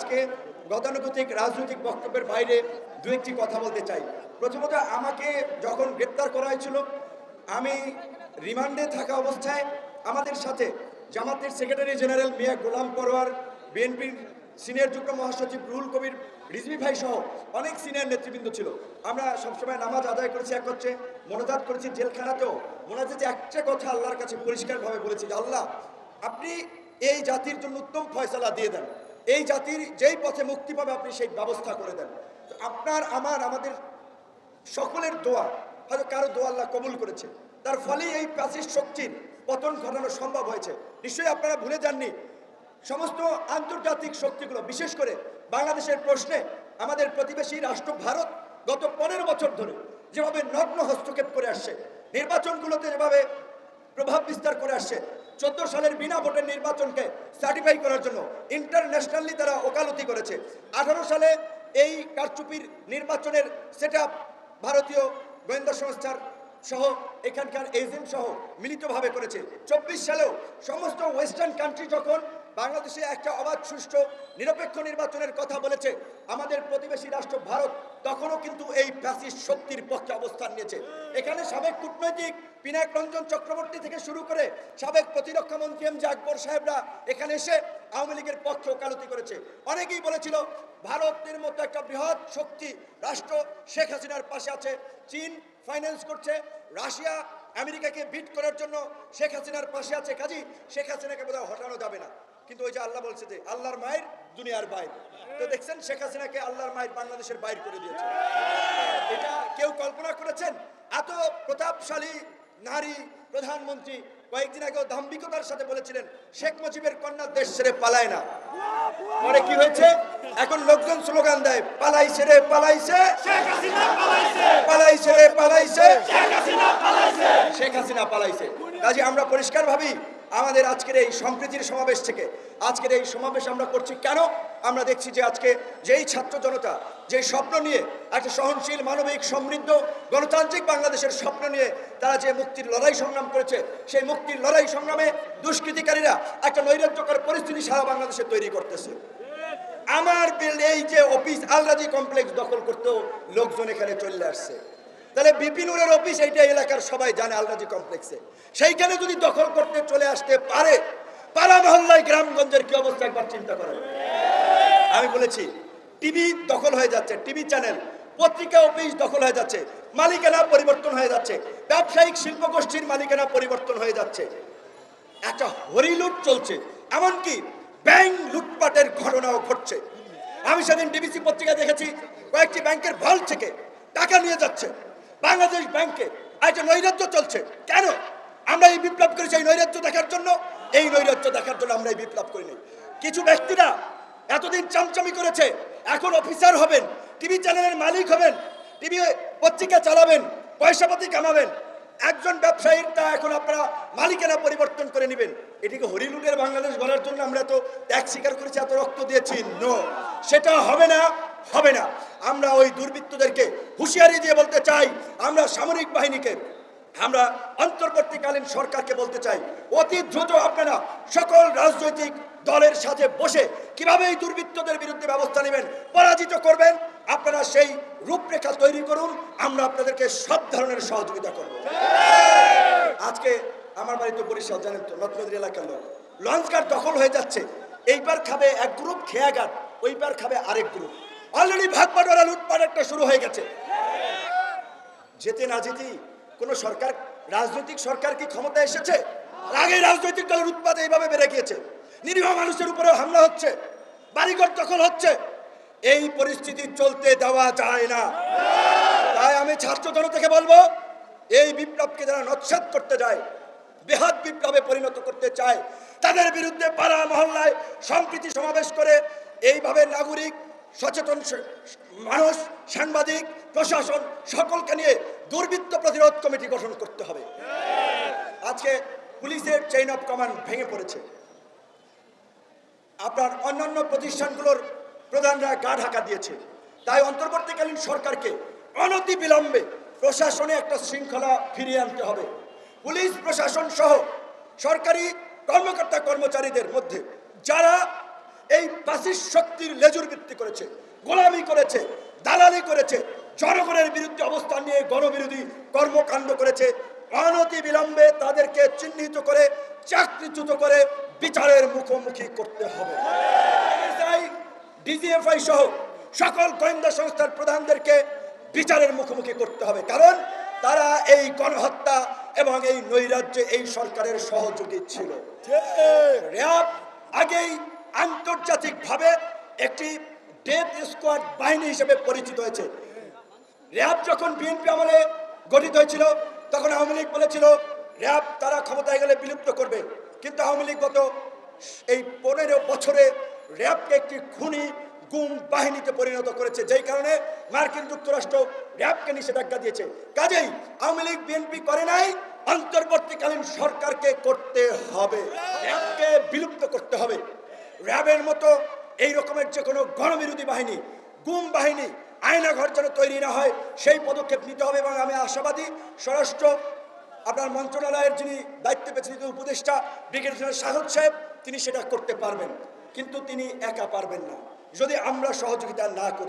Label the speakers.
Speaker 1: আজকে গতানুগতিক রাজনৈতিক বক্তব্যের বাইরে দু একটি কথা বলতে চাই। প্রথমত, আমাকে যখন গ্রেপ্তার করা হয়েছিল, আমি রিমান্ডে থাকা অবস্থায় আমাদের সাথে জামাতের সেক্রেটারি জেনারেল মিয়া গোলাম পরোয়ার, বিএনপির সিনিয়র যুগ্ম মহাসচিব রুহুল কবির রিজভী ভাই সহ অনেক সিনিয়র নেতৃবৃন্দ ছিল। আমরা সবসময় নামাজ আদায় করেছি, এক হচ্ছে মোনাজাত করেছি। জেলখানাতেও মোনাজাতে একটা কথা আল্লাহর কাছে পরিষ্কারভাবে বলেছি যে আল্লাহ, আপনি এই জাতির জন্য উত্তম ফয়সালা দিয়ে দেন, এই জাতির যেই পথে মুক্তি পাবে আপনি সেই ব্যবস্থা করে দেন। তো আপনার আমাদের সকলের দোয়া, হয়তো কারো দোয়া আল্লাহ কবুল করেছে, তার ফলেই এই প্রাচীর শক্তির পতন ঘটানো সম্ভব হয়েছে। নিশ্চয়ই আপনারা ভুলে যাননি, সমস্ত আন্তর্জাতিক শক্তিগুলো বিশেষ করে বাংলাদেশের প্রশ্নে আমাদের প্রতিবেশী রাষ্ট্র ভারত গত 15 বছর ধরে যেভাবে নগ্ন হস্তক্ষেপ করে আসছে, নির্বাচনগুলোতে যেভাবে প্রভাব বিস্তার করে আসছে, 14 সালের বিনা ভোটের নির্বাচনকে সার্টিফাই করার জন্য ইন্টারন্যাশনালি তারা ওকালতি করেছে। 18 সালে এই কারচুপির নির্বাচনের সেটআপ ভারতীয় গোয়েন্দা সংস্থার সহ এখানকার এজেন্ট সহ মিলিতভাবে করেছে। 24 সালেও সমস্ত ওয়েস্টার্ন কান্ট্রি যখন বাংলাদেশে একটা অবাধ সুষ্ঠু নিরপেক্ষ নির্বাচনের কথা বলেছে, আমাদের প্রতিবেশী রাষ্ট্র ভারত তখনও কিন্তু এই ফ্যাসিস্ট শক্তির পক্ষে অবস্থান নিয়েছে। এখানে সাবেক কূটনৈতিক পিনাক রঞ্জন চক্রবর্তী থেকে শুরু করে সাবেক প্রতিরক্ষা মন্ত্রী এম জে আকবর সাহেবরা এখানে এসে আওয়ামী লীগের পক্ষে ওকালতি করেছে। অনেকেই বলেছিল ভারতের মতো একটা বৃহৎ শক্তি রাষ্ট্র শেখ হাসিনার পাশে আছে, চীন ফাইন্যান্স করছে, রাশিয়া আমেরিকাকে বিট করার জন্য শেখ হাসিনার পাশে আছে, কাজী শেখ হাসিনাকে বোধহয় হটানো যাবে না। কিন্তু ওই যে আল্লাহ বলছে যে আল্লাহর মায়ের দুনিয়ার বাইর, তো দেখছেন শেখ হাসিনাকে আল্লাহর মায়ের বাংলাদেশের বাইর করে দিয়েছে। এটা কেউ কল্পনা করেছেন? এত প্রতাপশালী নারী প্রধানমন্ত্রী কয়েকদিন আগেও দাম্ভিকতার সাথে বলেছিলেন শেখ মুজিবের কন্যা দেশ ছেড়ে পালায় না। পরে কি হয়েছে? এখন লোকজন স্লোগান দেয় পালাইছে রে পালাইছে, পালাইছে রে পালাইছে, শেখ হাসিনা পালাইছে। কাজে আমরা পরিষ্কার ভাবি আমাদের আজকের এই সম্প্রীতির সমাবেশ থেকে, আজকের এই সমাবেশ আমরা করছি কেন? আমরা দেখছি যে আজকে যেই ছাত্র জনতা যে স্বপ্ন নিয়ে একটা সহনশীল মানবিক সমৃদ্ধ গণতান্ত্রিক বাংলাদেশের স্বপ্ন নিয়ে তারা যে মুক্তির লড়াই সংগ্রাম করেছে, সেই মুক্তির লড়াই সংগ্রামে দুষ্কৃতিকারীরা একটা নৈরাজ্যকর পরিস্থিতি সারা বাংলাদেশে তৈরি করতেছে। আমার এই যে অফিস আলরাজি কমপ্লেক্স দখল করতেও লোকজন এখানে চলে আসছে, তাহলে বিপিনুরের অফিস এইটা এলাকার সবাই জানে আলরাজি কমপ্লেক্সে, সেইখানে যদি দখল করতে চলে আসতে পারে, পাড়া মহল্লায় গ্রামগঞ্জের কি অবস্থা একবার চিন্তা করেন। আমি বলেছি টিভি দখল হয়ে যাচ্ছে, টিভি চ্যানেল পত্রিকা অফিস দখল হয়ে যাচ্ছে, মালিকানা পরিবর্তন হয়ে যাচ্ছে, ব্যবসায়িক শিল্পগোষ্ঠীর মালিকানা পরিবর্তন হয়ে যাচ্ছে, একটা হরিলুট চলছে, এমনকি ব্যাংক লুটপাটের ঘটনাও ঘটছে। আমি সেদিন ডিবিসি পত্রিকায় দেখেছি কয়েকটি ব্যাংকের ভল্ট থেকে টাকা নিয়ে যাচ্ছে বাংলাদেশ ব্যাংকে। একটা নৈরাজ্য চলছে। কেন? আমরা এই বিপ্লব করেছি এই নৈরাজ্য দেখার জন্য। এই নৈরাজ্য দেখার জন্য আমরা এই বিপ্লব করিনি। কিছু ব্যক্তিরা এতদিন চামচামি করেছে, এখন অফিসার হবেন, টিভি চ্যানেলের মালিক হবেন, টিভি পত্রিকা চালাবেন, পয়সাপাতি কামাবেন। একজন ব্যবসায়ীর তা এখন আপনারা মালিকানা পরিবর্তন করে নেবেন। এটিকে হরিলুটের বাংলাদেশ গড়ার জন্য আমরা তো ত্যাগ স্বীকার করেছি, এত রক্ত দিয়েছি। নো, সেটা হবে না, হবে না। আমরা ওই দুর্বৃত্তদেরকে হুঁশিয়ারি দিয়ে বলতে চাই, আমরা সামরিক বাহিনীকে, আমরা অন্তর্বর্তীকালীন সরকারকে বলতে চাই, অতি দ্রুত আপনারা সকল রাজনৈতিক দলের সাথে বসে কিভাবে এই দুর্বৃত্তদের বিরুদ্ধে ব্যবস্থা নেবেন, পরাজিত করবেন, আপনারা সেই রূপরেখা তৈরি করুন। আমরা আপনাদেরকে সব ধরনের সহযোগিতা করব। আজকে আমার বাড়ি তো বরিশাল, জানেন তো, নদনদী এলাকার লোক। লঞ্চঘাট দখল হয়ে যাচ্ছে, এইবার খাবে এক গ্রুপ খেয়াঘাট, ওইবার খাবে আরেক গ্রুপ। অলরেডি ভাগ বাটোয়ারা লুটপাট একটা শুরু হয়ে গেছে। যেতে না যেতেই কোন সরকার, রাজনৈতিক সরকার কি ক্ষমতা এসেছে? আগে রাজনৈতিক দলের উৎপাদ এইভাবে বেড়ে গিয়েছে, নিরীহ মানুষের উপরে হামলা হচ্ছে, বাড়িঘর দখল হচ্ছে। এই পরিস্থিতি চলতে দেওয়া যায় না। তাই আমি ছাত্র জনতাকে বলবো, এই বিপ্লবকে যারা নস্যাৎ করতে যায়, বৃহৎ বিপ্লবে পরিণত করতে চায়, তাদের বিরুদ্ধে পাড়া মহল্লায় সম্প্রীতি সমাবেশ করে এইভাবে নাগরিক সচেতন মানুষ, সাংবাদিক, প্রশাসন সকলকে নিয়ে দুর্বৃত্ত প্রতিরোধ কমিটি গঠন করতে হবে। আজকে পুলিশের চেইন অফ কমান্ড ভেঙে পড়েছে। আপনার অন্যান্য প্রতিষ্ঠানগুলোর প্রধানরা গা ঢাকা দিয়েছে। তাই অন্তর্বর্তীকালীন সরকারকে অনতি বিলম্বে প্রশাসনে একটা শৃঙ্খলা ফিরিয়ে আনতে হবে। পুলিশ প্রশাসন সহ সরকারি কর্মকর্তা কর্মচারীদের মধ্যে যারা এই ফ্যাসিস্ট শক্তির লেজুর ভিত্তি করেছে, গোলামি করেছে, দালালি করেছে, জনগণের বিরুদ্ধে অবস্থান নিয়ে গণবিরোধী কর্মকাণ্ড করেছে। অনতি বিলম্বে তাদেরকে চিহ্নিত করে চাকরিচ্যুত করে বিচারের মুখোমুখি করতে হবে। ডিজিএফআই সহ সকল গোয়েন্দা সংস্থার প্রধানদেরকে বিচারের মুখোমুখি করতে হবে, কারণ তারা এই গণহত্যা এবং এই নৈরাজ্যে এই সরকারের সহযোগী ছিল। র‍্যাব আগেই আন্তর্জাতিকভাবে একটি ডেথ স্কোয়াড বাহিনী হিসেবে পরিচিত হয়েছে। র‍্যাব যখন বিএনপি আমলে গঠিত হয়েছিল তখন আওয়ামী লীগ বলেছিল র‍্যাব তারা ক্ষমতায় গেলে বিলুপ্ত করবে, কিন্তু আওয়ামী লীগ গত এই 15 বছরে র‍্যাবকে একটি খুনি গুম বাহিনীতে পরিণত করেছে, যেই কারণে মার্কিন যুক্তরাষ্ট্র র‍্যাবকে নিষেধাজ্ঞা দিয়েছে। কাজেই আওয়ামী লীগ বিএনপি করে নাই, অন্তর্বর্তীকালীন সরকারকে করতে হবে, র‍্যাবকে বিলুপ্ত করতে হবে। র‍্যাবের মতো এই রকমের যে কোনো গণবিরোধী বাহিনী, গুম বাহিনী, আয়নাঘর যেন তৈরি না হয় সেই পদক্ষেপ নিতে হবে। এবং আমি আশাবাদী স্বরাষ্ট্র আপনার মন্ত্রণালয়ের যিনি দায়িত্বে পেয়েছেন উপদেষ্টা ব্রিগেডিয়ার সাহদ সাহেব, তিনি সেটা করতে পারবেন, কিন্তু তিনি একা পারবেন না যদি আমরা সহযোগিতা না করি।